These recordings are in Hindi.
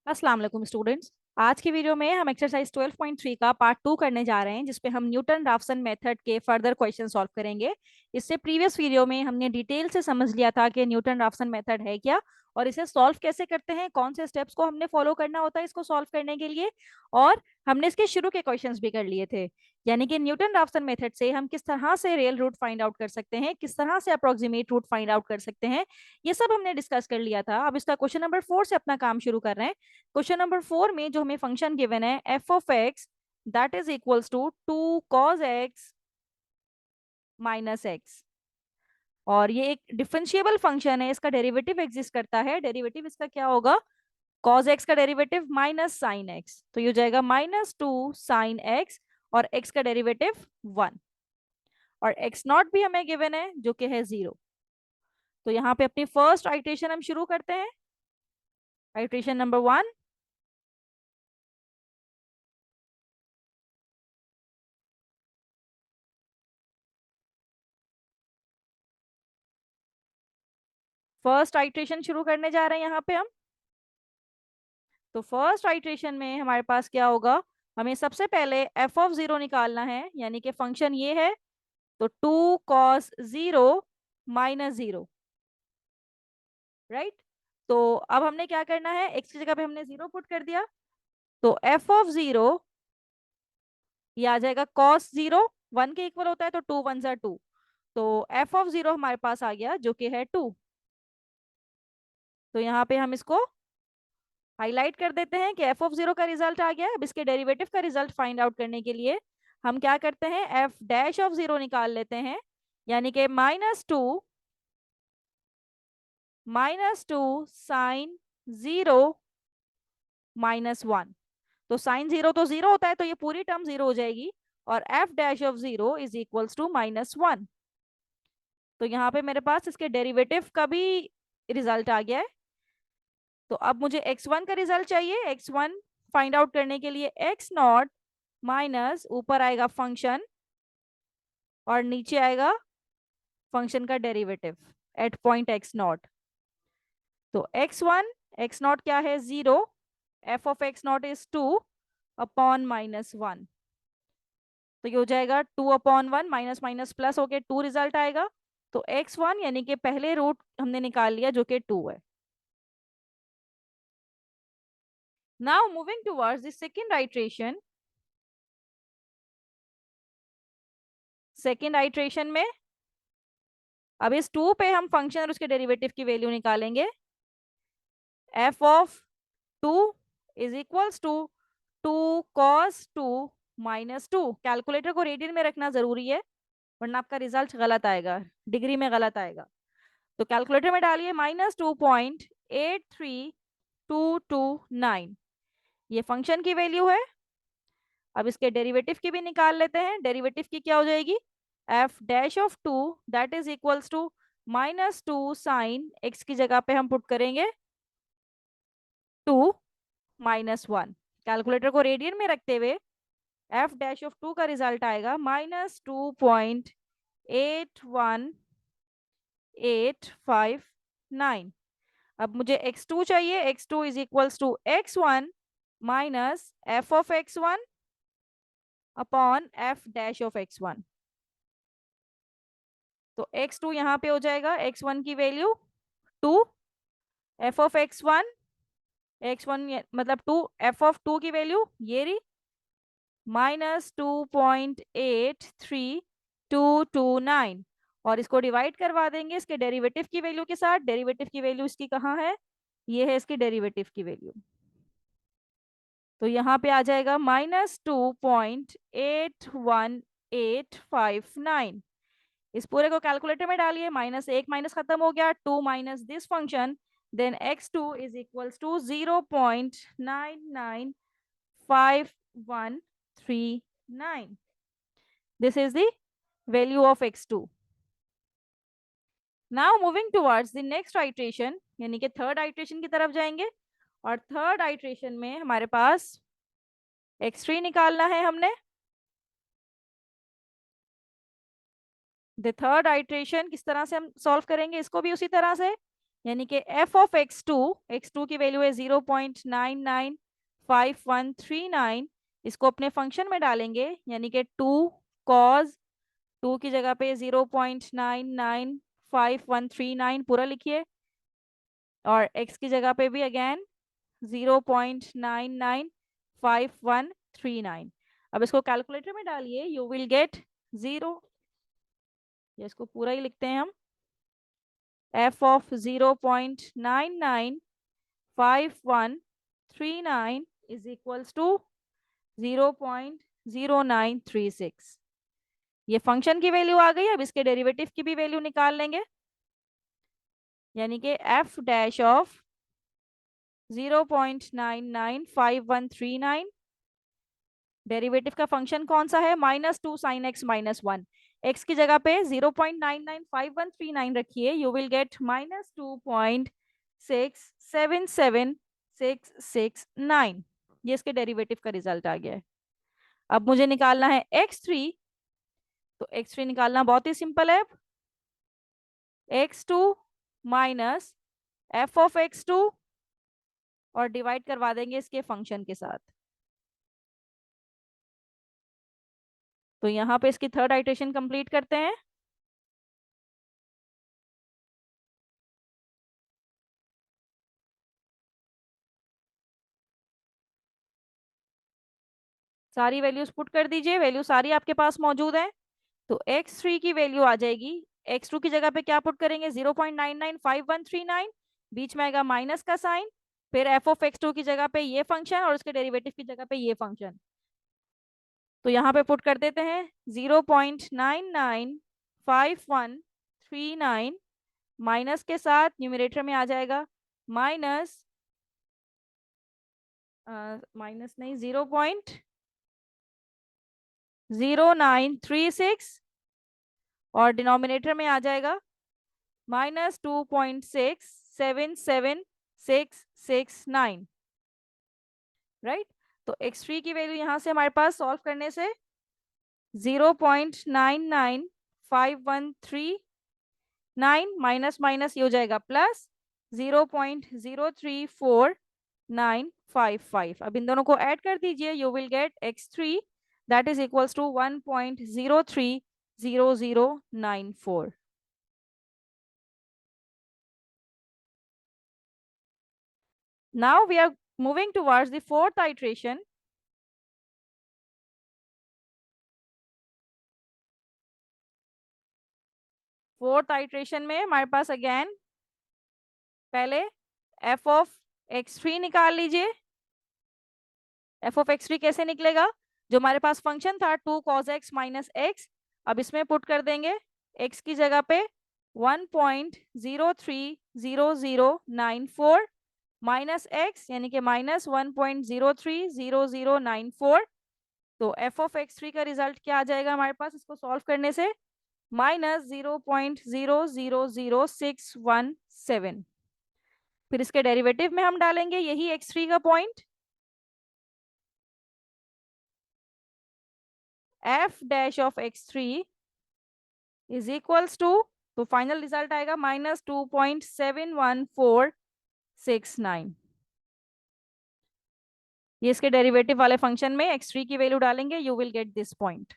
अस्सलाम वालेकुम स्टूडेंट्स। आज की वीडियो में हम एक्सरसाइज 12.3 का पार्ट 2 करने जा रहे हैं, जिसपे हम न्यूटन राफसन मेथड के फर्दर क्वेश्चन सॉल्व करेंगे। इससे प्रीवियस वीडियो में हमने डिटेल से समझ लिया था कि न्यूटन राफसन मेथड है क्या और इसे सॉल्व कैसे करते हैं, कौन से स्टेप्स को हमने फॉलो करना होता है इसको सॉल्व करने के लिए। और हमने इसके शुरू के क्वेश्चंस भी कर लिए थे, यानी कि न्यूटन राफसन मेथड से हम किस तरह से रियल रूट फाइंड आउट कर सकते हैं, किस तरह से अप्रोक्सीमेट रूट फाइंड आउट कर सकते हैं। ये सब हमने डिस्कस कर लिया था। अब इसका क्वेश्चन नंबर 4 से अपना काम शुरू कर रहे हैं। क्वेश्चन नंबर 4 में जो हमें फंक्शन गिवन है f of x that is equals to 2 cos x minus x, और ये एक डिफरेंशिएबल फंक्शन है, इसका डेरिवेटिव एग्जिस्ट करता है। डेरिवेटिव इसका क्या होगा? cos x का डेरिवेटिव माइनस साइन एक्स, तो ये हो जाएगा -2 sin x, और x का डेरिवेटिव 1, और x नॉट भी हमें गिवन है जो कि है 0। तो यहाँ पे अपनी फर्स्ट आइट्रेशन हम शुरू करते हैं। आइट्रेशन नंबर 1, फर्स्ट आइट्रेशन शुरू करने जा रहे हैं यहाँ पे हम। तो फर्स्ट आइट्रेशन में हमारे पास क्या होगा? हमें सबसे पहले एफ ऑफ 0 निकालना है, यानी कि फंक्शन ये है। तो 2 cos 0 -0, राइट। तो अब हमने क्या करना है, एक्स की जगह पे हमने 0 पुट कर दिया, तो एफ ऑफ 0 ये आ जाएगा cos 0, 1 के इक्वल होता है, तो 2 1 2, तो एफ ऑफ 0 हमारे पास आ गया जो कि है 2। तो यहाँ पे हम इसको हाईलाइट कर देते हैं कि एफ ऑफ 0 का रिजल्ट आ गया। अब इसके डेरिवेटिव का रिजल्ट फाइंड आउट करने के लिए हम क्या करते हैं, एफ डैश ऑफ 0 निकाल लेते हैं, यानी कि -2 sin 0 -1। तो साइन 0 तो 0 होता है, तो ये पूरी टर्म 0 हो जाएगी, और f dash of 0 is equals to -1। तो यहाँ पे मेरे पास इसके डेरिवेटिव का भी रिजल्ट आ गया है। तो अब मुझे x1 का रिजल्ट चाहिए। x1 फाइंड आउट करने के लिए x नॉट माइनस, ऊपर आएगा फंक्शन और नीचे आएगा फंक्शन का derivative eight point x not. तो x1 x नॉट क्या है? 0। F of x naught is 2 upon -1। तो ये हो जाएगा 2/1, माइनस माइनस प्लस होके 2 रिजल्ट आएगा। तो x1 यानी कि पहले रूट हमने निकाल लिया जो कि 2 है। Now moving towards the second iteration. Second iteration में अब इस 2 पे हम फंक्शन और उसके डेरिवेटिव की वैल्यू निकालेंगे। F of 2 is equals to 2 cos 2 -2। Calculator को रेडियन में रखना जरूरी है, वरना आपका रिजल्ट गलत आएगा, डिग्री में गलत आएगा। तो कैलकुलेटर में डालिए -2.83229, ये फंक्शन की वैल्यू है। अब इसके डेरिवेटिव की भी निकाल लेते हैं। डेरिवेटिव की क्या हो जाएगी? F dash of 2 that is equals to -2 sine x, की जगह पे हम पुट करेंगे 2 -1। कैलकुलेटर को रेडियन में रखते हुए एफ डैश ऑफ 2 का रिजल्ट आएगा -2.81859। अब मुझे x2 चाहिए। x2 is equals to x1 minus f of x1 upon f dash of x1। तो x2 यहाँ पे हो जाएगा x1 की वैल्यू 2, एफ ऑफ x1 मतलब 2, एफ ऑफ 2 की वैल्यू ये रही -2.83229, और इसको डिवाइड करवा देंगे इसके डेरिवेटिव की वैल्यू के साथ। डेरिवेटिव की वैल्यू इसकी कहाँ है? ये है इसकी डेरिवेटिव की वैल्यू। तो यहाँ पे आ जाएगा -2.81859। इस पूरे को कैलकुलेटर में डालिए, माइनस एक माइनस खत्म हो गया, 2 minus this function, then x2 is equals to 0.995139। This is the value of x2। Now moving towards the next iteration, यानी कि थर्ड आइट्रेशन की तरफ जाएंगे। और थर्ड आइट्रेशन में हमारे पास x3 निकालना है हमने। द थर्ड आइट्रेशन किस तरह से हम सॉल्व करेंगे, इसको भी उसी तरह से यानी कि एफ ऑफ एक्स टू की वैल्यू है 0.995139। इसको अपने फंक्शन में डालेंगे, यानी कि 2 cos, 2 की जगह पे 0.995139 पूरा लिखिए, और x की जगह पे भी अगेन 0.995139। अब इसको कैलकुलेटर में डालिए, यू विल गेट 0, ये इसको पूरा ही लिखते हैं हम, f of 0.995139 is equals to 0.0936। ये फंक्शन की वैल्यू आ गई। अब इसके डेरिवेटिव की भी वैल्यू निकाल लेंगे, यानी कि एफ डैश ऑफ 0.995139, डेरिवेटिव का फंक्शन कौन सा है, -2 sin x - 1। एक्स की जगह पे 0.995139 रखिए, यू विल गेट -2.677669। ये इसके डेरिवेटिव का रिजल्ट आ गया है। अब मुझे निकालना है x3, तो x3 निकालना बहुत ही सिंपल है। x2 minus f of x2 और डिवाइड करवा देंगे इसके फंक्शन के साथ। तो यहाँ पे इसकी थर्ड आइट्रेशन कंप्लीट करते हैं। सारी वैल्यूज पुट कर दीजिए, वैल्यू सारी आपके पास मौजूद है। तो x3 की वैल्यू आ जाएगी, x2 की जगह पे क्या पुट करेंगे, 0.995139, बीच में आएगा माइनस का साइन, फिर एफ ऑफ x2 की जगह पे ये फंक्शन और उसके डेरिवेटिव की जगह पे ये फंक्शन। तो यहाँ पे पुट कर देते हैं 0.995139 माइनस के साथ न्यूमरेटर में आ जाएगा माइनस, माइनस नहीं, 0.0936, और डिनोमिनेटर में आ जाएगा -2.677669। राइट। तो x3 की वैल्यू यहां से हमारे पास सॉल्व करने से 0.995139 माइनस माइनस ये हो जाएगा प्लस 0.03495। अब इन दोनों को ऐड कर दीजिए, you will get x3 that is equals to 1.030094। Now we are moving towards the fourth iteration. Fourth iteration में हमारे पास अगेन पहले एफ ऑफ x3 निकाल लीजिए। एफ ऑफ x3 कैसे निकलेगा, जो हमारे पास फंक्शन था 2 cos x माइनस एक्स, अब इसमें पुट कर देंगे x की जगह पे 1.030094 माइनस एक्स, यानी कि माइनस 1.030094। तो एफ ऑफ x3 का रिजल्ट क्या आ जाएगा हमारे पास, इसको सॉल्व करने से -0.000617। फिर इसके डेरिवेटिव में हम डालेंगे यही x3 का point, f dash of x3 is equals to, तो फाइनल रिजल्ट आएगा -2.71469। ये इसके डेरिवेटिव वाले फंक्शन में x3 की वैल्यू डालेंगे, you will get this point.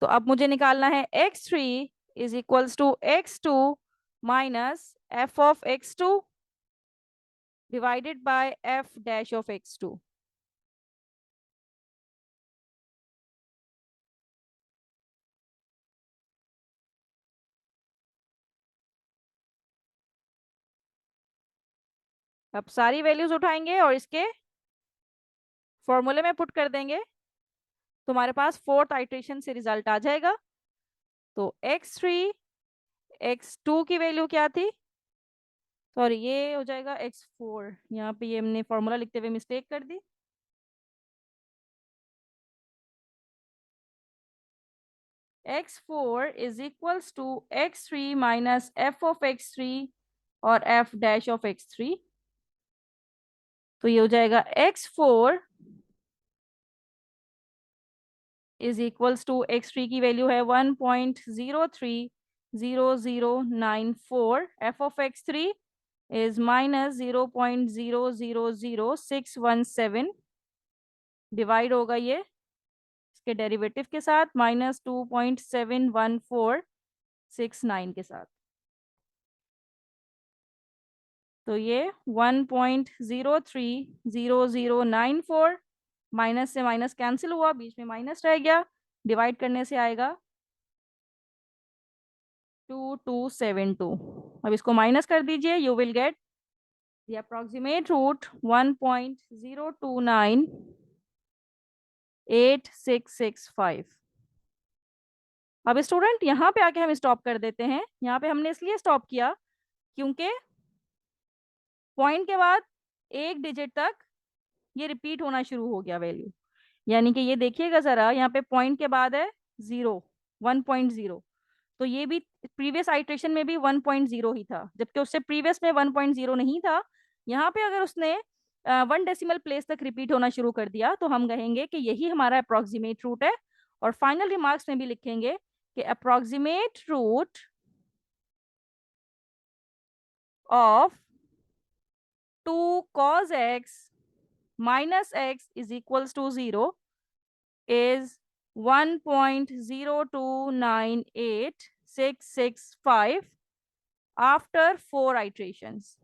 तो अब मुझे निकालना है x3 is equals to x2 minus f of x2 divided by f dash of x2। अब सारी वैल्यूज उठाएंगे और इसके फॉर्मूले में पुट कर देंगे, तो हमारे पास फोर्थ आइट्रेशन से रिजल्ट आ जाएगा। तो x3 x2 की वैल्यू क्या थी, सॉरी ये हो जाएगा x4, यहाँ पे ये हमने फॉर्मूला लिखते हुए मिस्टेक कर दी। x4 is equals to x3 minus f of x3 और एफ डैश ऑफ x3। तो ये हो जाएगा x4 is equals to x3 की वैल्यू है 1.03 0.0094. f of x3 is minus 0.000617. Divide होगा ये इसके डेरिवेटिव के साथ -2.71469 के साथ। तो ये 1.030094 माइनस से माइनस कैंसिल हुआ, बीच में माइनस रह गया, डिवाइड करने से आएगा 2272। अब इसको माइनस कर दीजिए, you will get the approximate root 1.02986665। अब स्टूडेंट यहाँ पे आके हम स्टॉप कर देते हैं। यहाँ पे हमने इसलिए स्टॉप किया क्योंकि पॉइंट के बाद एक डिजिट तक ये रिपीट होना शुरू हो गया वैल्यू। यानी कि ये देखिएगा जरा, यहाँ पे पॉइंट के बाद है 1.0, तो ये भी प्रीवियस आइट्रेशन में भी 1.0 ही था, जबकि उससे प्रीवियस में 1.0 नहीं था। यहाँ पे अगर उसने 1 डेसिमल प्लेस तक रिपीट होना शुरू कर दिया तो हम कहेंगे कि यही हमारा अप्रोक्सीमेट रूट है। और फाइनल रिमार्क्स में भी लिखेंगे कि approximate root of 2 cos x minus x is equals to 0 is 1.02986665 after 4 iterations।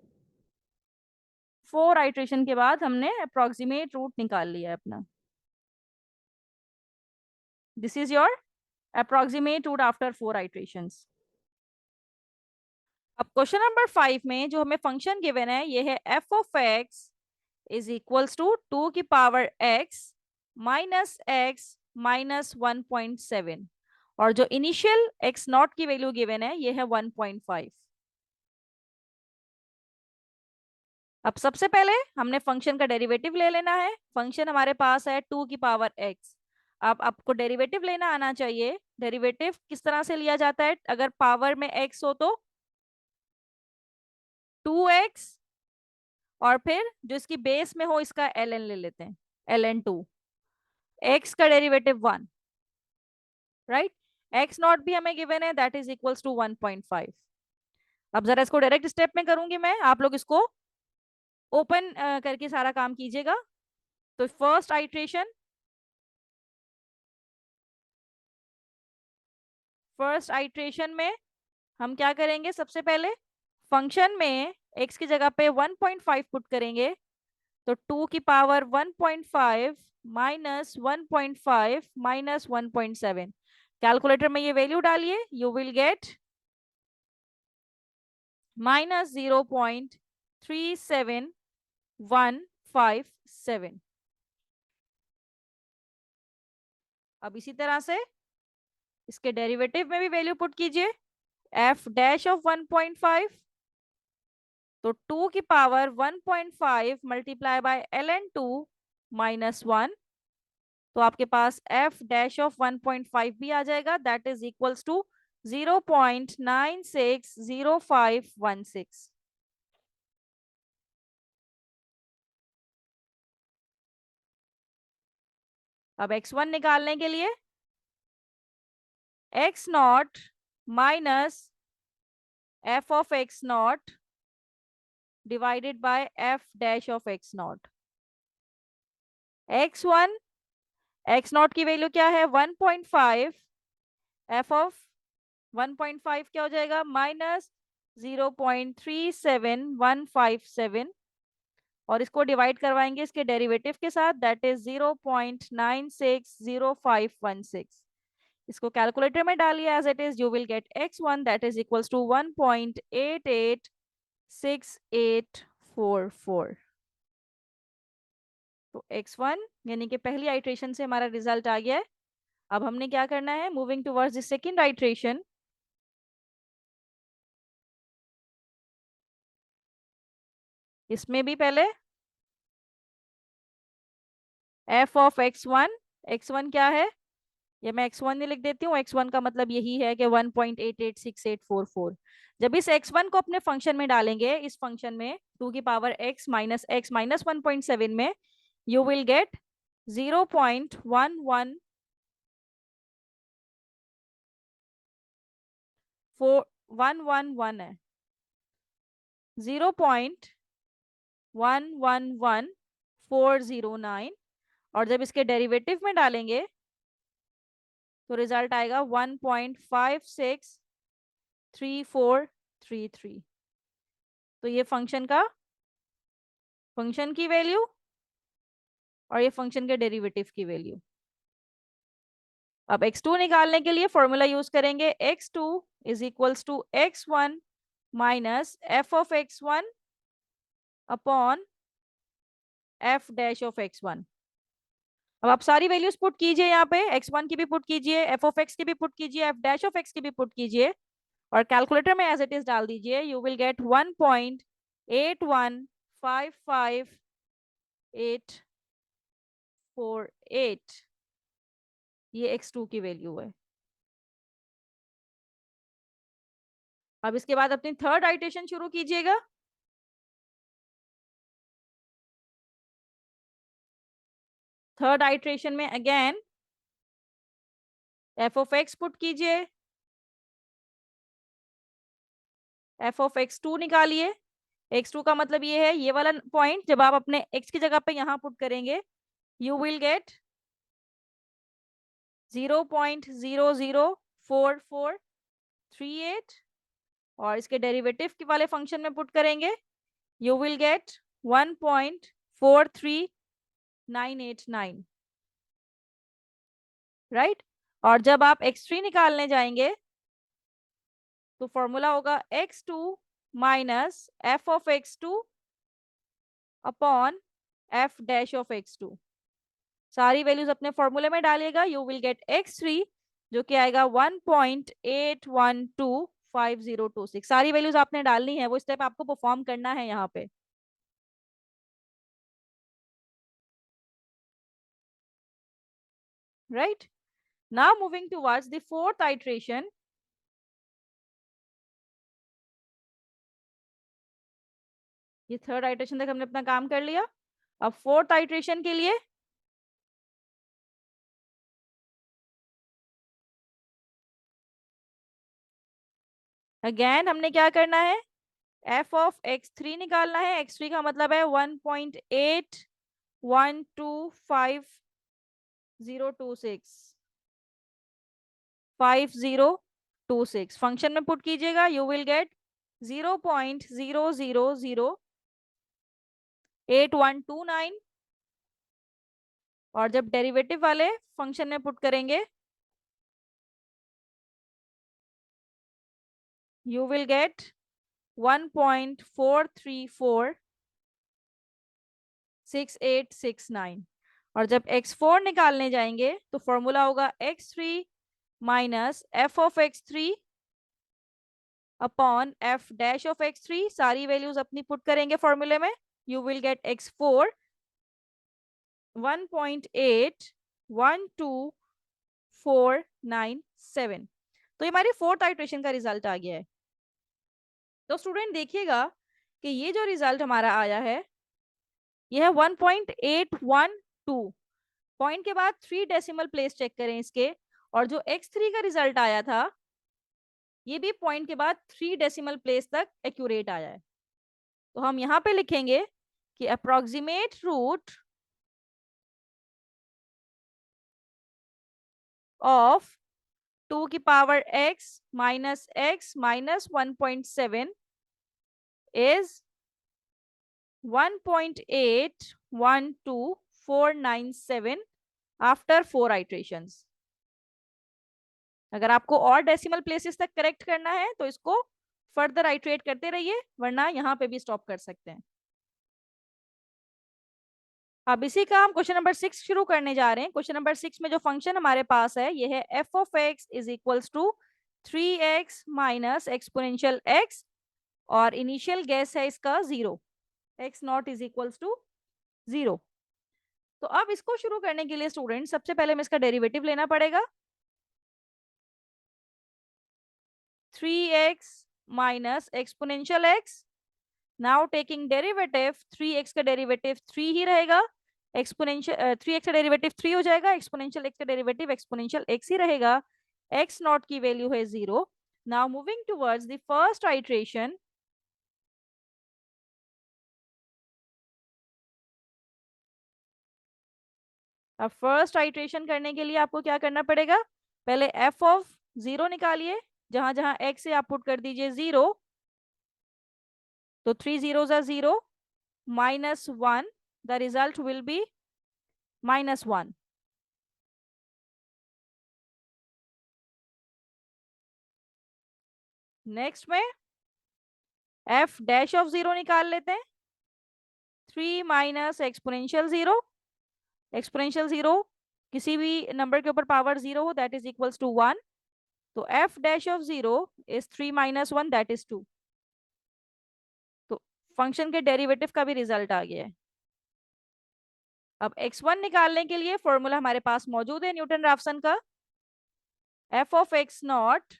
4 iteration के बाद हमने अप्रोक्सीमेट रूट निकाल लिया है अपना। This is your approximate root after 4 iterations. अब क्वेश्चन नंबर 5 में जो हमें फंक्शन गिवन है ये है f of x is equals to 2 की power x minus x minus 1.7, और जो इनिशियल x नॉट की वैल्यू गिवन है ये है 1.5। अब सबसे पहले हमने फंक्शन का डेरिवेटिव ले लेना है। फंक्शन हमारे पास है 2 की पावर x। अब आपको डेरिवेटिव लेना आना चाहिए। डेरिवेटिव किस तरह से लिया जाता है? अगर पावर में x हो तो 2x, और फिर जो इसकी बेस में हो इसका ln ले लेते हैं, ln2। x का डेरिवेटिव 1, राइट। x नॉट भी हमें गिवन है, दैट इज इक्वल्स टू 1.5। अब जरा इसको डायरेक्ट स्टेप में करूंगी मैं, आप लोग इसको ओपन करके सारा काम कीजिएगा। तो फर्स्ट आइट्रेशन में हम क्या करेंगे? सबसे पहले फंक्शन में x की जगह पे 1.5 पुट करेंगे, तो 2 की पावर 1.5 माइनस 1.5 माइनस 1.7। कैलकुलेटर में ये वैल्यू डालिए, यू विल गेट माइनस 0.37157। अब इसी तरह से इसके डेरिवेटिव में भी वैल्यू पुट कीजिए, f डैश ऑफ 1.5, तो 2 की power 1.5 multiply by ln2 minus 1, तो आपके पास f डैश ऑफ 1.5 भी आ जाएगा, दैट इज इक्वल्स टू 0.960516। अब x1 निकालने के लिए x not minus f of x not divided by f dash of x not. x1 x naught की वैल्यू क्या है? 1.5, f ऑफ 1.5 क्या हो जाएगा? माइनस 0.37157, और इसको डिवाइड करवाएंगे इसके डेरिवेटिव के साथ, दैट इज 0.960516। इसको कैलकुलेटर में डालिए as it is, you will get x1 that is equals to 1.886844। तो x1 यानी कि पहली आइट्रेशन से हमारा रिजल्ट आ गया है। अब हमने क्या करना है? Moving towards the second iteration. इसमें भी पहले f ऑफ x1, x1 क्या है? ये मैं x1 नहीं लिख देती हूँ, x1 का मतलब यही है कि 1.886844। जब इस x1 को अपने फंक्शन में डालेंगे, इस फंक्शन में 2 की पावर x माइनस 1.7 में, यू विल गेट 0.11 111 है, 0.111409, और जब इसके डेरिवेटिव में डालेंगे तो रिजल्ट आएगा 1.563433। तो ये फंक्शन की वैल्यू और ये फंक्शन के डेरिवेटिव की वैल्यू। अब x2 निकालने के लिए फॉर्मूला यूज करेंगे, x2 is equals to x1 minus f of x1 upon f dash of x1। अब आप सारी वैल्यूज पुट कीजिए, यहाँ पे x1 की भी पुट कीजिए, एफ ऑफ x की भी पुट कीजिए, एफ डैश ऑफ x की भी पुट कीजिए, और कैलकुलेटर में एज इट इज डाल दीजिए। You will gate 1.81558848। ये x2 की वैल्यू है। अब इसके बाद अपनी थर्ड आइट्रेशन शुरू कीजिएगा। थर्ड आइट्रेशन में again F of x put कीजिए, एफ ऑफ x2 निकालिए। x2 का मतलब ये है, ये वाला पॉइंट जब आप अपने x की जगह पे यहां पुट करेंगे, यू विल गेट 0.004438, और इसके डेरिवेटिव के वाले फंक्शन में पुट करेंगे, यू विल गेट 1.43989, राइट। और जब आप x3 निकालने जाएंगे तो फॉर्मूला होगा x2 minus f of x2 upon f dash of x2। सारी वैल्यूज अपने फॉर्मूले में डालिएगा, यू विल गेट x3 जो कि आएगा 1.812526। सारी वैल्यूज आपने डालनी है, वो स्टेप आपको परफॉर्म करना है यहाँ पे, right. Now moving towards the fourth iteration. ये थर्ड आइट्रेशन तक हमने अपना काम कर लिया। अब फोर्थ आइट्रेशन के लिए अगेन हमने क्या करना है, एफ ऑफ x3 निकालना है। x3 का मतलब है 1.812526 फंक्शन में पुट कीजिएगा, यू विल गेट 0.0008129, और जब डेरिवेटिव वाले फंक्शन में पुट करेंगे यू विल गेट 1.4346869, और जब x4 निकालने जाएंगे तो फॉर्मूला होगा x3 minus f of x3 upon f dash of x3। सारी वैल्यूज अपनी पुट करेंगे फॉर्मूले में, यू विल गेट x4 1.812497। तो ये हमारी फोर्थ आइट्रेशन का रिजल्ट आ गया है। तो स्टूडेंट देखिएगा कि ये जो रिजल्ट हमारा आया है ये है 1.812। पॉइंट के बाद 3 डेसिमल प्लेस चेक करें इसके, और जो x3 का रिजल्ट आया था ये भी पॉइंट के बाद 3 डेसिमल प्लेस तक एक्यूरेट आया है। तो हम यहाँ पे लिखेंगे कि अप्रोक्सीमेट रूट ऑफ 2 की power x minus x minus 1.7 is 1.812497 after 4 iterations. अगर आपको और डेसिमल प्लेसेस तक करेक्ट करना है तो इसको फर्दर आइट्रेट करते रहिए, वरना यहाँ पे भी स्टॉप कर सकते हैं। अब इसी का हम क्वेश्चन नंबर 6 शुरू करने जा रहे हैं। क्वेश्चन नंबर 6 में जो फंक्शन हमारे पास है ये है f of x is equals to 3x minus exponential x, और इनिशियल गैस है इसका 0, x naught is equals to 0। तो अब इसको शुरू करने के लिए स्टूडेंट सबसे पहले हमें इसका डेरिवेटिव लेना पड़ेगा। 3x minus exponential x, now taking derivative 3x का डेरिवेटिव 3 ही रहेगा, एक्सपोनेंशियल 3x का डेरिवेटिव 3 हो जाएगा, एक्सपोनेंशियल x का डेरिवेटिव एक्सपोनेंशियल x ही रहेगा। x नॉट की वैल्यू है 0, Now moving towards the first iteration. अब फर्स्ट आइट्रेशन करने के लिए आपको क्या करना पड़ेगा, पहले एफ ऑफ जीरो निकालिए, जहां जहां एक्स से आप पुट कर दीजिए जीरो, तो 3 zeros are 0 minus 1, the result will be -1. Next में एफ डैश ऑफ जीरो निकाल लेते हैं, 3 minus exponential zero, exponential zero किसी भी नंबर के ऊपर पावर जीरो हो दैट इज इक्वल्स टू 1, तो F dash of zero is 3 minus 1 that is 2। तो फंक्शन के डेरिवेटिव का भी रिजल्ट आ गया है। अब x1 निकालने के लिए फॉर्मूला हमारे पास मौजूद है न्यूटन राफसन का, f of x naught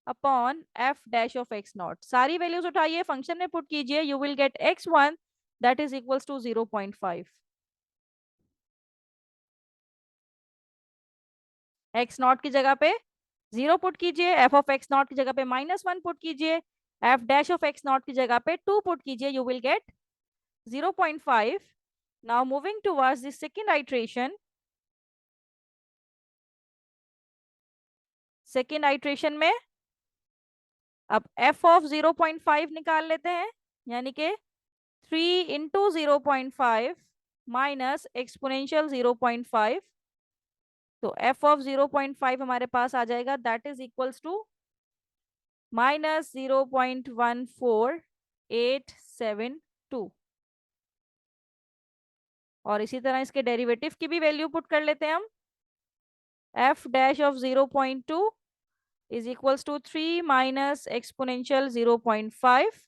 upon f dash of x naught. सारी वैल्यूज उठाइए, फंक्शन में पुट कीजिए, you will get x1 that is equals to 0.5। X naught की जगह पे जीरो पुट कीजिए, एफ ऑफ एक्स नॉट की जगह पे -1 पुट कीजिए, f dash of x naught की जगह पे 2 पुट कीजिए, you will get 0.5। Now moving towards the second iteration. Second iteration में अब एफ ऑफ 0.5 निकाल लेते हैं, यानी कि 3 इंटू 0.5 माइनस एक्सपोनेंशियल 0.5, तो एफ ऑफ 0.5 हमारे पास आ जाएगा दैट इज इक्वल्स टू -0.14872। और इसी तरह इसके डेरिवेटिव की भी वैल्यू पुट कर लेते हैं हम, f dash of 0.2 is equals to 3 minus exponential 0.5,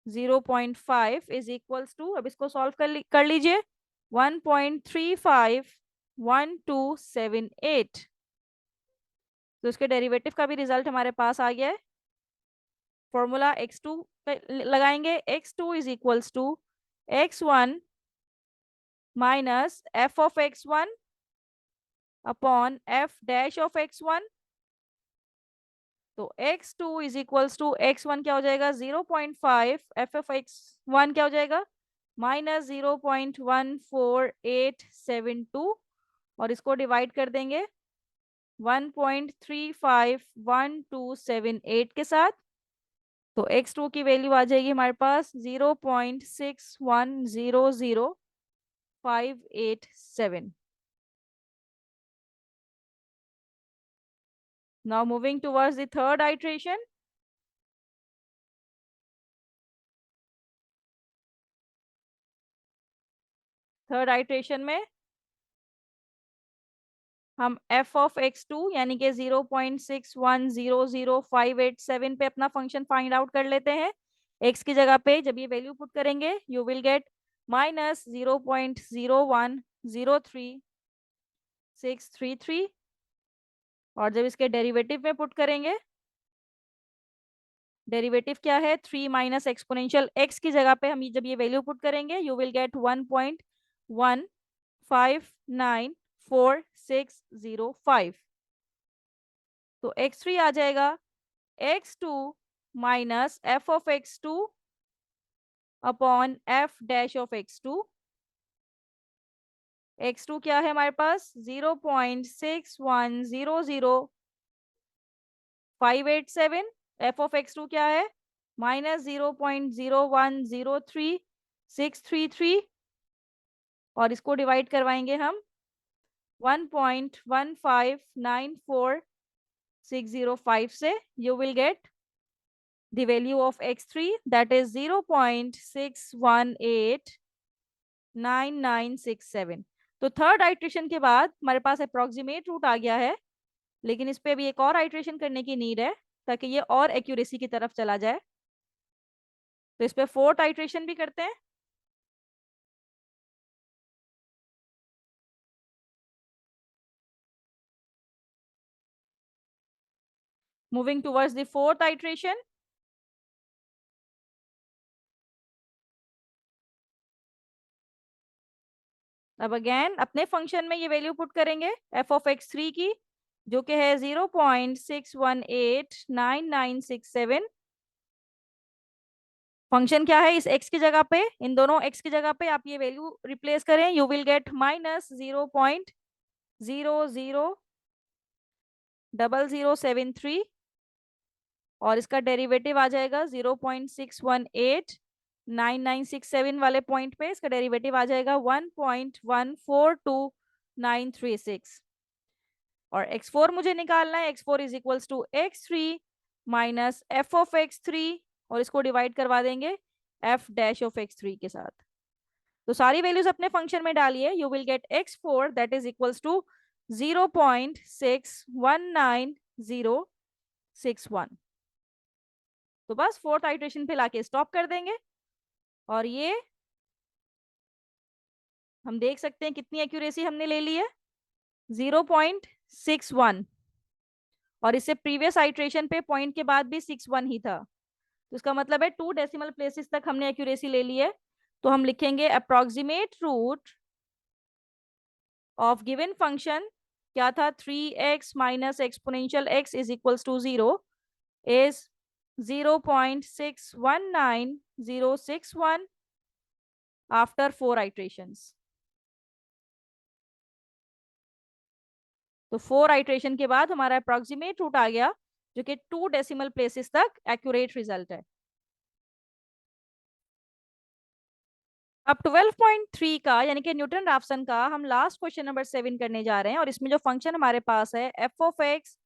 0.5 is equals to, अब इसको सॉल्व कर लीजिए, 1.351278। तो इसके डेरिवेटिव का भी रिजल्ट हमारे पास आ गया है। फॉर्मूला x2 लगाएंगे, x2 is equals to x1 minus f of x1 upon f dash of x1, तो x2 is equals to x1 क्या हो जाएगा 0.5, एफ ऑफ x1 क्या हो जाएगा -0.14872, और इसको डिवाइड कर देंगे 1.351278 के साथ, तो x2 की वैल्यू आ जाएगी हमारे पास 0.61000587। Now moving towards the third iteration. Third iteration में हम f ऑफ x2 यानी कि 0.61000587 पे अपना फंक्शन फाइंड आउट कर लेते हैं। x की जगह पे जब ये वैल्यू पुट करेंगे यू विल गेट -0.01033633, और जब इसके डेरिवेटिव में पुट करेंगे, डेरिवेटिव क्या है 3 माइनस एक्सपोनेंशियल x की जगह पे हम जब ये वैल्यू पुट करेंगे यू विल गेट 1.15944605। तो x3 आ जाएगा x2 minus f of x2 upon f dash of x2। x2 क्या है हमारे पास 0.61000587, एफ ऑफ x2 क्या है -0.0103633, और इसको डिवाइड करवाएंगे हम 1.1594605 से, you will gate the value of x3 that is 0.6189967। तो थर्ड आइट्रेशन के बाद हमारे पास अप्रोक्सीमेट रूट आ गया है, लेकिन इस पे भी एक और आइट्रेशन करने की नीड है ताकि ये और एक्यूरेसी की तरफ चला जाए। तो इस पे फोर्थ आइट्रेशन भी करते हैं। Moving towards the fourth iteration. अब अगेन अपने फंक्शन में ये वैल्यू पुट करेंगे एफ ऑफ x3 की, जो कि है 0.6189967। फंक्शन क्या है इस x की जगह पे, इन दोनों x की जगह पे आप ये वैल्यू रिप्लेस करें, यू विल गेट -0.00073, और इसका डेरिवेटिव आ जाएगा 0.6189967 वाले पॉइंट पे इसका डेरिवेटिव आ जाएगा 1.142936। और x4 मुझे निकालना है, x4 is equals to x3 minus f of x3, और इसको डिवाइड करवा देंगे एफ डैश ऑफ x3 के साथ। तो सारी वैल्यूज अपने फंक्शन में डालिए, you will get x4 that is equals to 0.619061। तो बस फोर्थ आइट्रेशन पे लाके स्टॉप कर देंगे, और ये हम देख सकते हैं कितनी एक्यूरेसी हमने ले ली है, 0.61, और इससे प्रीवियस आइट्रेशन पे पॉइंट के बाद भी 61 ही था। तो इसका मतलब है 2 डेसिमल प्लेसेस तक हमने एक्यूरेसी ले ली है। तो हम लिखेंगे approximate root of given function, क्या था, 3x minus exponential x is equals to 0 is 0.619061 after 4 iterations. तो 4 आइट्रेशन के बाद हमारा अप्रोक्सीमेट रूट आ गया, जो कि 2 डेसिमल प्लेसेस तक एक्यूरेट रिजल्ट है। अब 12.3 का यानी कि न्यूटन राफसन का हम लास्ट क्वेश्चन नंबर 7 करने जा रहे हैं, और इसमें जो फंक्शन हमारे पास है f of x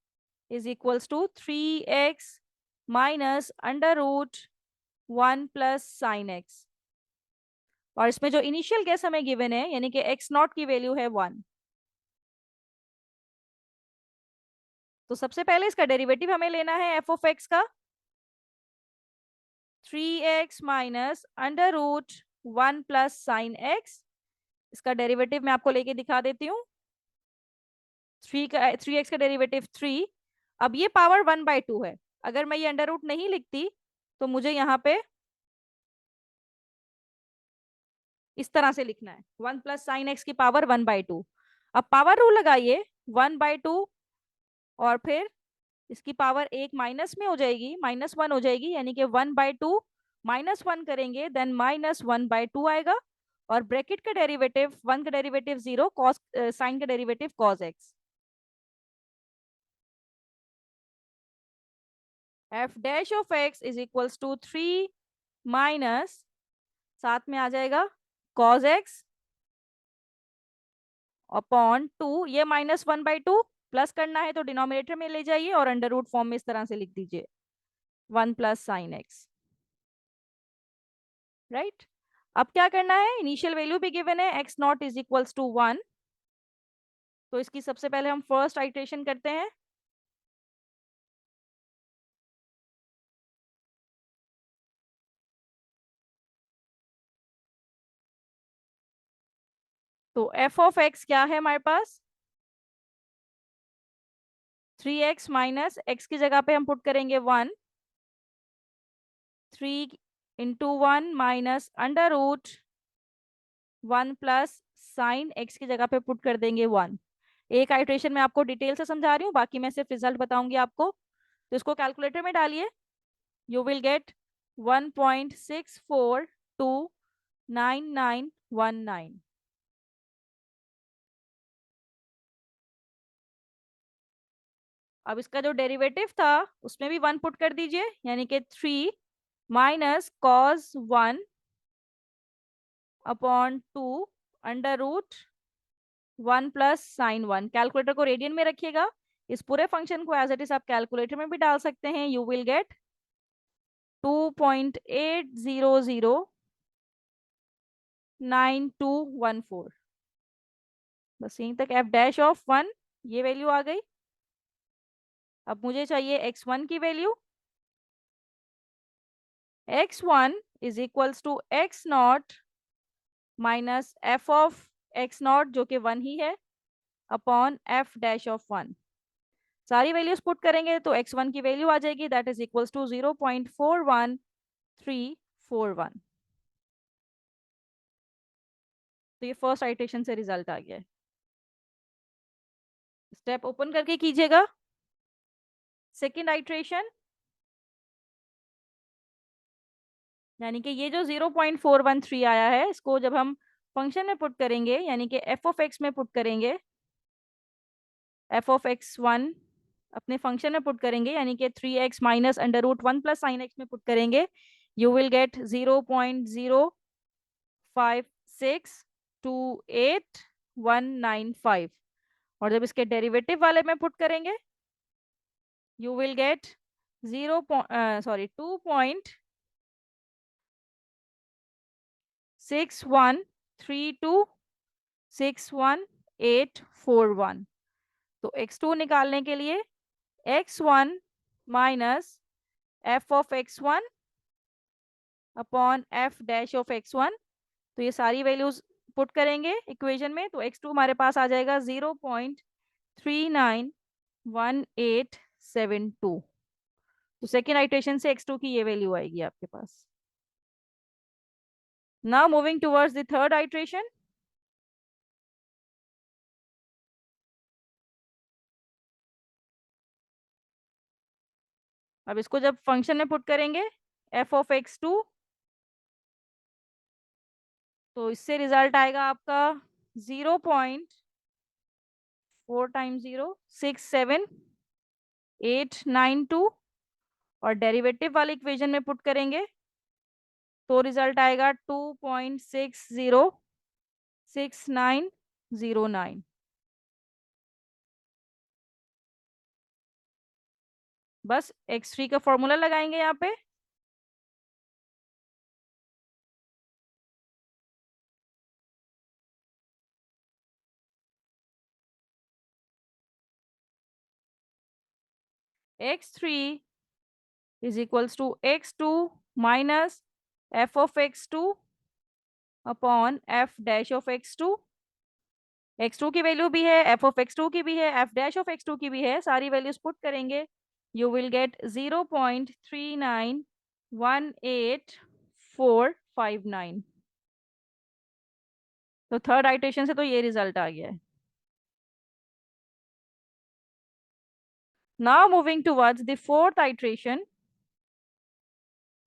is equals to 3x minus under root 1 plus sine x, और इसमें जो इनिशियल गेस हमें गिवन है यानी कि एक्स नॉट की वैल्यू है 1। तो सबसे पहले इसका डेरिवेटिव हमें लेना है एफ ऑफ एक्स का, 3x minus under root 1 plus sine x. इसका डेरिवेटिव मैं आपको लेके दिखा देती हूँ। 3x का डेरिवेटिव 3। अब ये पावर 1/2 है, अगर मैं ये अंडर रूट नहीं लिखती तो मुझे यहाँ पे इस तरह से लिखना है, 1 प्लस साइन एक्स की पावर 1/2। अब पावर रूल लगाइए, 1/2 और फिर इसकी पावर एक माइनस में हो जाएगी, -1 हो जाएगी, यानी कि 1/2 -1 करेंगे देन -1/2 आएगा, और ब्रैकेट का डेरिवेटिव 1 का डेरिवेटिव 0, कॉस साइन का derivative cos x. F dash of x is equals to 3 minus, साथ में आ जाएगा कॉस एक्स अपॉन 2, ये -1/2 प्लस करना है तो डिनोमिनेटर में ले जाइए और अंडर रूट फॉर्म में इस तरह से लिख दीजिए 1 प्लस साइन एक्स, राइट। अब क्या करना है, इनिशियल वैल्यू भी गिवन है x naught is equals to 1। तो इसकी सबसे पहले हम फर्स्ट आइट्रेशन करते हैं। तो एफ ऑफ एक्स क्या है हमारे पास, 3x माइनस एक्स की जगह पे हम पुट करेंगे 1, 3 into 1 minus under root 1 plus sine x की जगह पे पुट कर देंगे 1। एक आइट्रेशन में आपको डिटेल से समझा रही हूँ, बाकी मैं सिर्फ रिजल्ट बताऊंगी आपको। तो इसको कैलकुलेटर में डालिए, यू विल गेट 1.64299919। अब इसका जो डेरिवेटिव था उसमें भी 1 पुट कर दीजिए, यानी कि 3 minus cos 1 upon 2 under root 1 plus sine 1। Calculator को रेडियन में रखिएगा, इस पूरे फंक्शन को एज इट इज आप कैलकुलेटर में भी डाल सकते हैं, यू विल गेट 2.8009214। बस यहीं तक एफ डैश ऑफ 1 ये वैल्यू आ गई। अब मुझे चाहिए x1 की वैल्यू, x1 is equals to x naught minus f of x naught जो कि 1 ही है अपॉन एफ डैश ऑफ 1। सारी वैल्यूज पुट करेंगे तो x1 की वैल्यू आ जाएगी, दैट इज इक्वल्स टू 0.41341। तो ये फर्स्ट आइट्रेशन से रिजल्ट आ गया है। स्टेप ओपन करके कीजिएगा। सेकेंड आइट्रेशन, यानी कि ये जो 0.413 आया है, इसको जब हम फंक्शन में पुट करेंगे, यानी कि एफ ऑफ एक्स में पुट करेंगे, एफ ऑफ एक्स वन अपने फंक्शन में पुट करेंगे, यानी कि 3x minus under root 1 plus sine x में पुट करेंगे, यू विल गेट 0.05628 195। और जब इसके डेरिवेटिव वाले में पुट करेंगे, यू विल गेट 2.613261,841। तो x2 निकालने के लिए x1 minus f of x1 upon f dash of x1, तो ये सारी वैल्यूज पुट करेंगे इक्वेशन में, तो x2 हमारे पास आ जाएगा 0.391872। तो सेकेंड आइट्रेशन से x2 की ये वैल्यू आएगी आपके पास। Now moving towards the third iteration, अब इसको जब फंक्शन में पुट करेंगे एफ ऑफ x2, तो इससे रिजल्ट आएगा आपका 0.4 टाइम्स 0.67892, और डेरिवेटिव वाले इक्वेशन में पुट करेंगे तो रिजल्ट आएगा 2.606909। बस x3 का फॉर्मूला लगाएंगे यहाँ पे, x3 is equals to x2 minus f of x2 upon f dash of x2। x2 की वैल्यू भी है, एफ ऑफ x2 की भी है, एफ डैश ऑफ x2 की भी है, सारी वैल्यूज पुट करेंगे, यू विल गेट 0.3918,459। तो थर्ड आइट्रेशन से तो ये रिजल्ट आ गया है। Now moving towards the fourth iteration,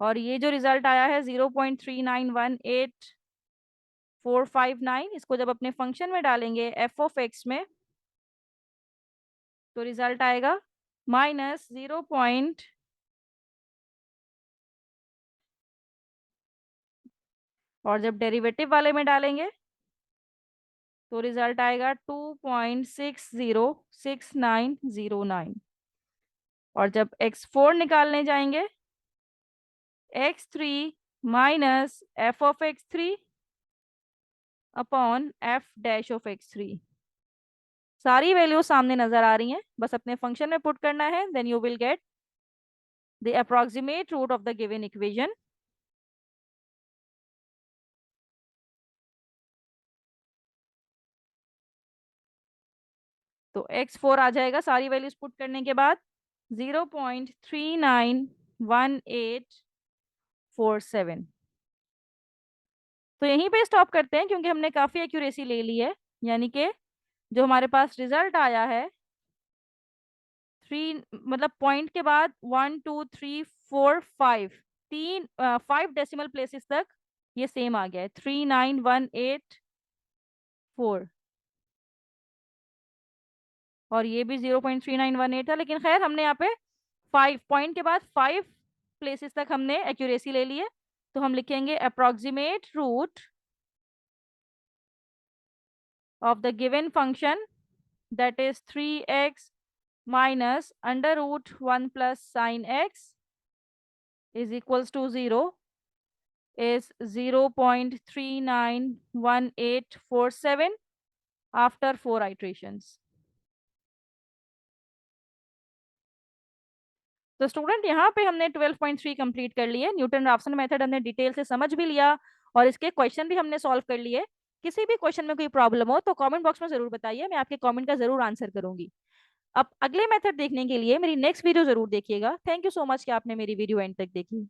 और ये जो रिजल्ट आया है 0.3918,459, इसको जब अपने फंक्शन में डालेंगे एफ ऑफ एक्स में, तो रिजल्ट आएगा माइनस 0. और जब डेरिवेटिव वाले में डालेंगे तो रिजल्ट आएगा 2.606909। और जब x4 निकालने जाएंगे, x3 minus f of x3 upon f dash of x3, सारी वैल्यू सामने नजर आ रही हैं, बस अपने फंक्शन में पुट करना है, then you will get the approximate root of the given equation. तो x4 आ जाएगा सारी वैल्यूज पुट करने के बाद 0.391847। तो यहीं पे स्टॉप करते हैं क्योंकि हमने काफी एक्यूरेसी ले ली है, यानी कि जो हमारे पास रिजल्ट आया है 3, मतलब पॉइंट के बाद 1 2 3 4 5, 5 डेसिमल प्लेसेस तक ये सेम आ गया है 39184, और ये भी 0.3918 था, लेकिन खैर हमने यहाँ पे 5 पॉइंट के बाद 5 प्लेसेस तक हमने एक्यूरेसी ले ली है, तो हम लिखेंगे approximate root of the given function, that is 3x minus under root 1 plus sine x is equals to 0 is 0.391847 after 4 iterations. तो स्टूडेंट यहाँ पे हमने 12.3 कंप्लीट कर लिए, न्यूटन राफसन मेथड हमने डिटेल से समझ भी लिया और इसके क्वेश्चन भी हमने सॉल्व कर लिए। किसी भी क्वेश्चन में कोई प्रॉब्लम हो तो कमेंट बॉक्स में जरूर बताइए, मैं आपके कमेंट का जरूर आंसर करूंगी। अब अगले मेथड देखने के लिए मेरी नेक्स्ट वीडियो जरूर देखिएगा। थैंक यू सो मच कि आपने मेरी वीडियो एंड तक देखी।